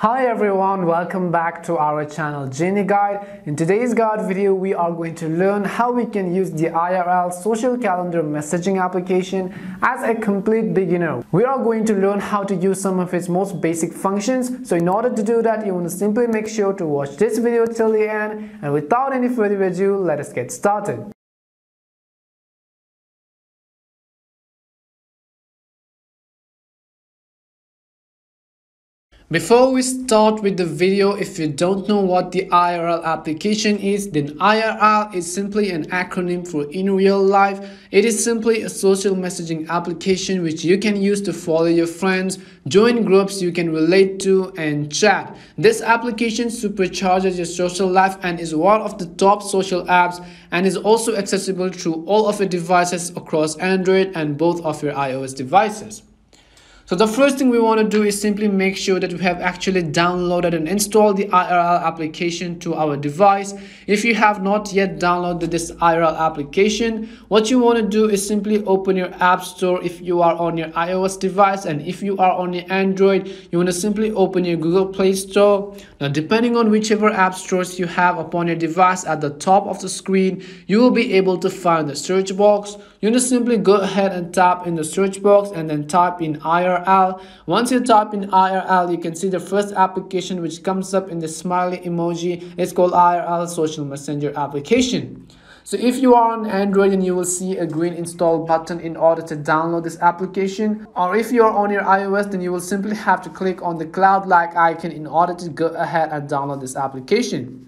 Hi everyone, welcome back to our channel Genie Guide. In today's guide video, we are going to learn how we can use the IRL social calendar messaging application as a complete beginner. We are going to learn how to use some of its most basic functions. So in order to do that, you want to simply make sure to watch this video till the end. And without any further ado, let us get started. Before we start with the video, if you don't know what the IRL application is, then IRL is simply an acronym for in real life. It is simply a social messaging application which you can use to follow your friends, join groups you can relate to, and chat. This application supercharges your social life and is one of the top social apps and is also accessible through all of your devices across Android and both of your iOS devices. So the first thing we want to do is simply make sure that we have actually downloaded and installed the IRL application to our device. If you have not yet downloaded this IRL application, what you want to do is simply open your App Store if you are on your iOS device, and if you are on your Android, you want to simply open your Google Play Store. Now, depending on whichever app stores you have upon your device, at the top of the screen, you will be able to find the search box. You want to simply go ahead and tap in the search box and then type in IRL. Once you type in IRL, you can see the first application which comes up in the smiley emoji. It's called IRL Social Messenger application. So if you are on Android, then you will see a green install button in order to download this application. Or if you are on your iOS, then you will simply have to click on the cloud-like icon in order to go ahead and download this application.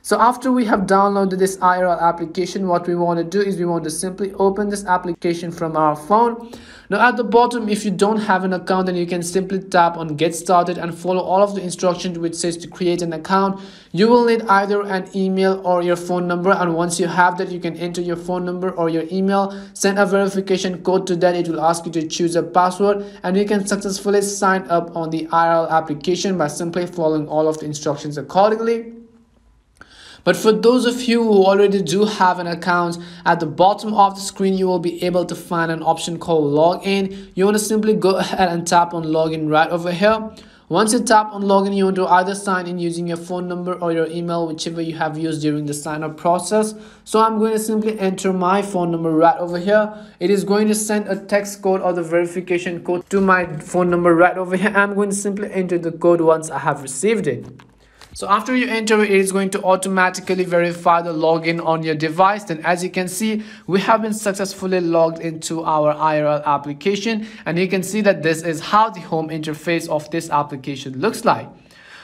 So after we have downloaded this IRL application, what we want to do is we want to simply open this application from our phone. Now at the bottom, if you don't have an account, then you can simply tap on Get Started and follow all of the instructions which says to create an account. You will need either an email or your phone number, and once you have that, you can enter your phone number or your email, send a verification code to that. It will ask you to choose a password, and you can successfully sign up on the IRL application by simply following all of the instructions accordingly. But for those of you who already do have an account, at the bottom of the screen, you will be able to find an option called Login. You want to simply go ahead and tap on Login right over here. Once you tap on Login, you want to either sign in using your phone number or your email, whichever you have used during the sign up process. So I'm going to simply enter my phone number right over here. It is going to send a text code or the verification code to my phone number right over here. I'm going to simply enter the code once I have received it. So after you enter it, is going to automatically verify the login on your device. Then as you can see, we have been successfully logged into our IRL application, and you can see that this is how the home interface of this application looks like.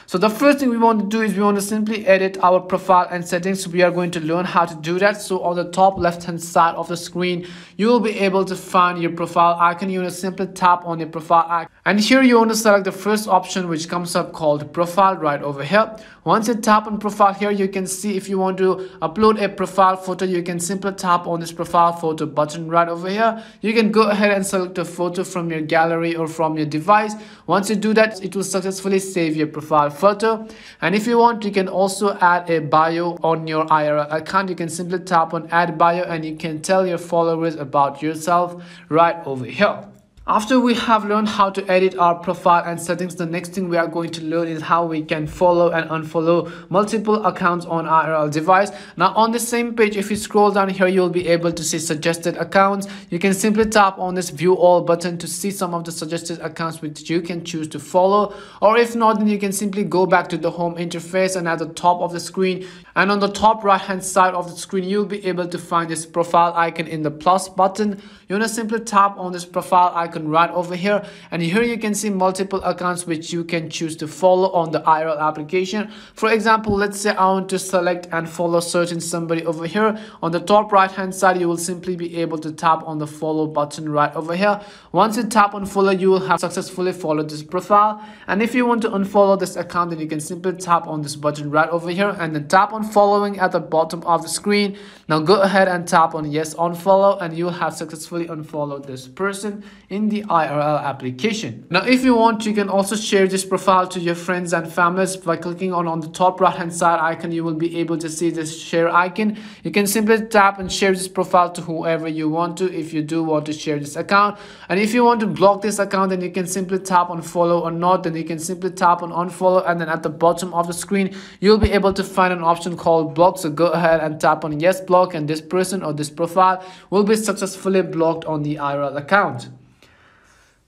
So the first thing we want to do is we want to simply edit our profile and settings. We are going to learn how to do that. So on the top left hand side of the screen, you will be able to find your profile icon. You want to simply tap on your profile icon, and here you want to select the first option which comes up called profile right over here. Once you tap on profile here, you can see if you want to upload a profile photo, you can simply tap on this profile photo button right over here. You can go ahead and select a photo from your gallery or from your device. Once you do that, it will successfully save your profile photo. And if you want, you can also add a bio on your IRL account. You can simply tap on add bio and you can tell your followers about yourself right over here. After we have learned how to edit our profile and settings, the next thing we are going to learn is how we can follow and unfollow multiple accounts on IRL device. Now on the same page, if you scroll down here, you'll be able to see suggested accounts. You can simply tap on this view all button to see some of the suggested accounts which you can choose to follow, or if not, then you can simply go back to the home interface, and at the top of the screen and on the top right hand side of the screen, you'll be able to find this profile icon in the plus button. You want to simply tap on this profile icon right over here, and here you can see multiple accounts which you can choose to follow on the IRL application. For example, let's say I want to select and follow certain somebody over here. On the top right hand side, you will simply be able to tap on the follow button right over here. Once you tap on follow, you will have successfully followed this profile. And if you want to unfollow this account, then you can simply tap on this button right over here and then tap on following at the bottom of the screen. Now go ahead and tap on yes unfollow, and you will have successfully unfollowed this person in in the IRL application. Now, if you want, you can also share this profile to your friends and families by clicking on the top right hand side icon. You will be able to see this share icon. You can simply tap and share this profile to whoever you want to, if you do want to share this account. And if you want to block this account, then you can simply tap on follow or not. Then you can simply tap on unfollow, and then at the bottom of the screen you'll be able to find an option called block. So go ahead and tap on yes block, and this person or this profile will be successfully blocked on the IRL account.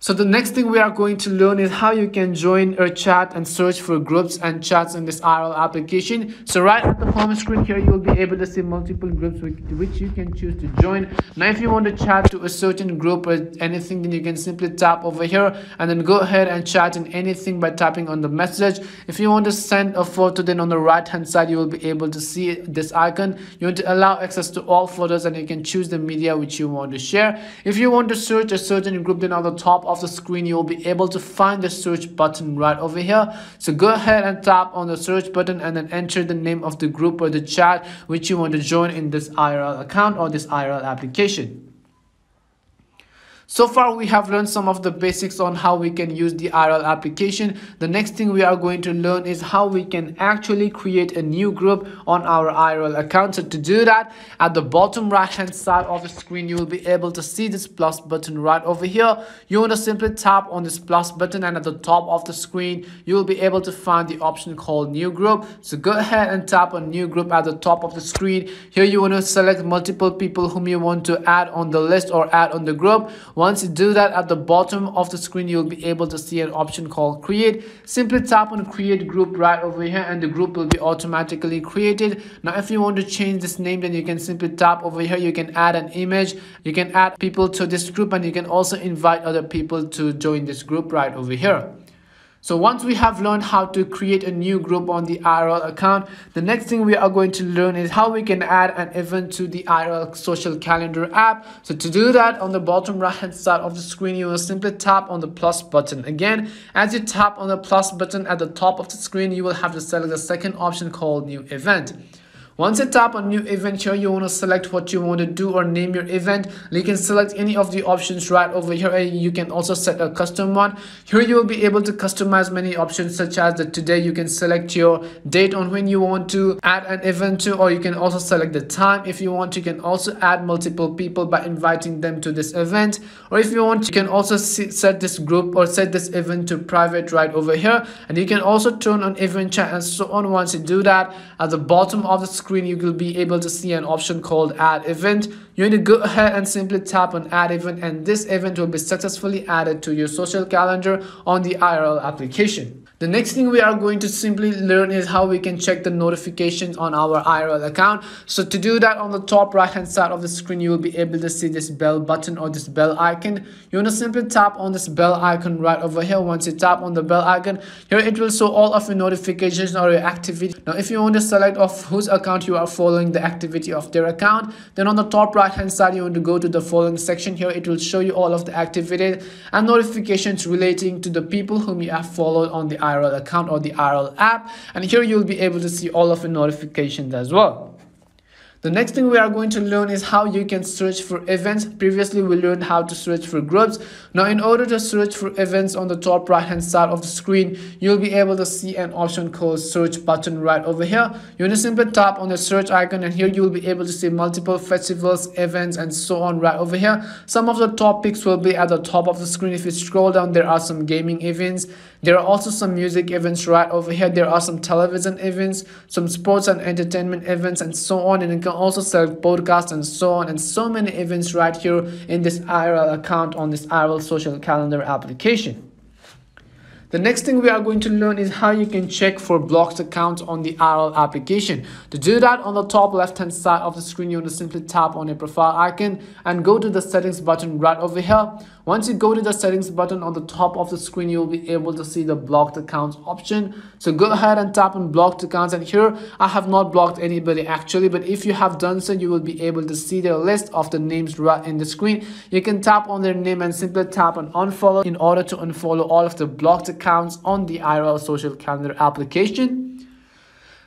So the next thing we are going to learn is how you can join or chat and search for groups and chats in this IRL application. So right at the home screen here, you'll be able to see multiple groups which you can choose to join. Now, if you want to chat to a certain group or anything, then you can simply tap over here and then go ahead and chat in anything by tapping on the message. If you want to send a photo, then on the right hand side, you will be able to see this icon. You want to allow access to all photos, and you can choose the media which you want to share. If you want to search a certain group, then on the top of the screen you will be able to find the search button right over here. So go ahead and tap on the search button and then enter the name of the group or the chat which you want to join in this IRL account or this IRL application. So far we have learned some of the basics on how we can use the IRL application. The next thing we are going to learn is how we can actually create a new group on our IRL account. So to do that, at the bottom right hand side of the screen you will be able to see this plus button right over here. You want to simply tap on this plus button, and at the top of the screen you will be able to find the option called new group. So go ahead and tap on new group at the top of the screen. Here you want to select multiple people whom you want to add on the list or add on the group. Once you do that, at the bottom of the screen you'll be able to see an option called create. Simply tap on create group right over here, and the group will be automatically created. Now if you want to change this name, then you can simply tap over here. You can add an image, you can add people to this group, and you can also invite other people to join this group right over here. So once we have learned how to create a new group on the IRL account, the next thing we are going to learn is how we can add an event to the IRL social calendar app. So to do that, on the bottom right hand side of the screen, you will simply tap on the plus button. Again, as you tap on the plus button at the top of the screen, you will have to select the second option called new event. Once you tap on new event here, you want to select what you want to do or name your event. You can select any of the options right over here. You can also set a custom one. Here you will be able to customize many options, such as that today you can select your date on when you want to add an event to, or you can also select the time. If you want, you can also add multiple people by inviting them to this event, or if you want, you can also set this group or set this event to private right over here, and you can also turn on event chat and so on. Once you do that, at the bottom of the screen you will be able to see an option called add event. You need to go ahead and simply tap on add event, and this event will be successfully added to your social calendar on the IRL application. The next thing we are going to simply learn is how we can check the notifications on our IRL account. So to do that, on the top right hand side of the screen you will be able to see this bell button or this bell icon. You want to simply tap on this bell icon right over here. Once you tap on the bell icon, here it will show all of your notifications or your activity. Now if you want to select of whose account you are following the activity of their account, then on the top right hand side you want to go to the following section. Here it will show you all of the activities and notifications relating to the people whom you have followed on the IRL account or the IRL app, and here you'll be able to see all of the notifications as well. The next thing we are going to learn is how you can search for events. Previously we learned how to search for groups. Now in order to search for events, on the top right hand side of the screen you'll be able to see an option called search button right over here. You want to simply tap on the search icon, and here you will be able to see multiple festivals, events and so on right over here. Some of the topics will be at the top of the screen. If you scroll down, there are some gaming events, there are also some music events right over here, there are some television events, some sports and entertainment events and so on, and you can also select podcasts and so on, and so many events right here in this IRL account on this IRL social calendar application. The next thing we are going to learn is how you can check for blocked accounts on the IRL application. To do that, on the top left hand side of the screen you want to simply tap on a profile icon and go to the settings button right over here. Once you go to the settings button, on the top of the screen you will be able to see the blocked accounts option. So go ahead and tap on blocked accounts, and here I have not blocked anybody actually, but if you have done so you will be able to see the list of the names right in the screen. You can tap on their name and simply tap on unfollow in order to unfollow all of the blocked accounts on the IRL social calendar application.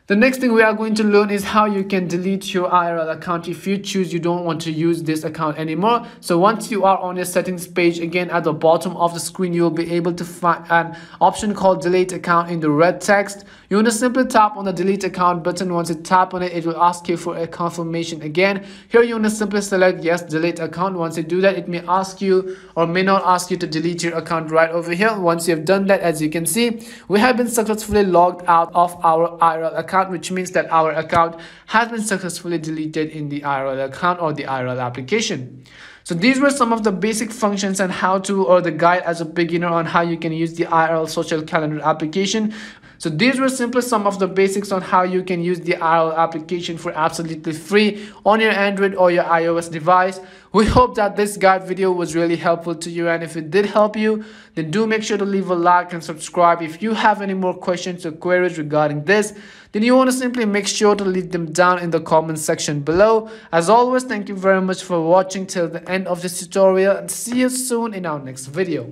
The next thing we are going to learn is how you can delete your IRL account if you choose you don't want to use this account anymore. So once you are on your settings page, again at the bottom of the screen, you will be able to find an option called delete account in the red text. You want to simply tap on the delete account button. Once you tap on it, it will ask you for a confirmation again. Here you want to simply select yes, delete account. Once you do that, it may ask you or may not ask you to delete your account right over here. Once you have done that, as you can see, we have been successfully logged out of our IRL account, which means that our account has been successfully deleted in the IRL account or the IRL application. So these were some of the basic functions and how to, or the guide as a beginner on how you can use the IRL social calendar application. So these were simply some of the basics on how you can use the IRL application for absolutely free on your Android or your iOS device. We hope that this guide video was really helpful to you, and if it did help you, then do make sure to leave a like and subscribe. If you have any more questions or queries regarding this, then you want to simply make sure to leave them down in the comment section below. As always, thank you very much for watching till the end of this tutorial, and see you soon in our next video.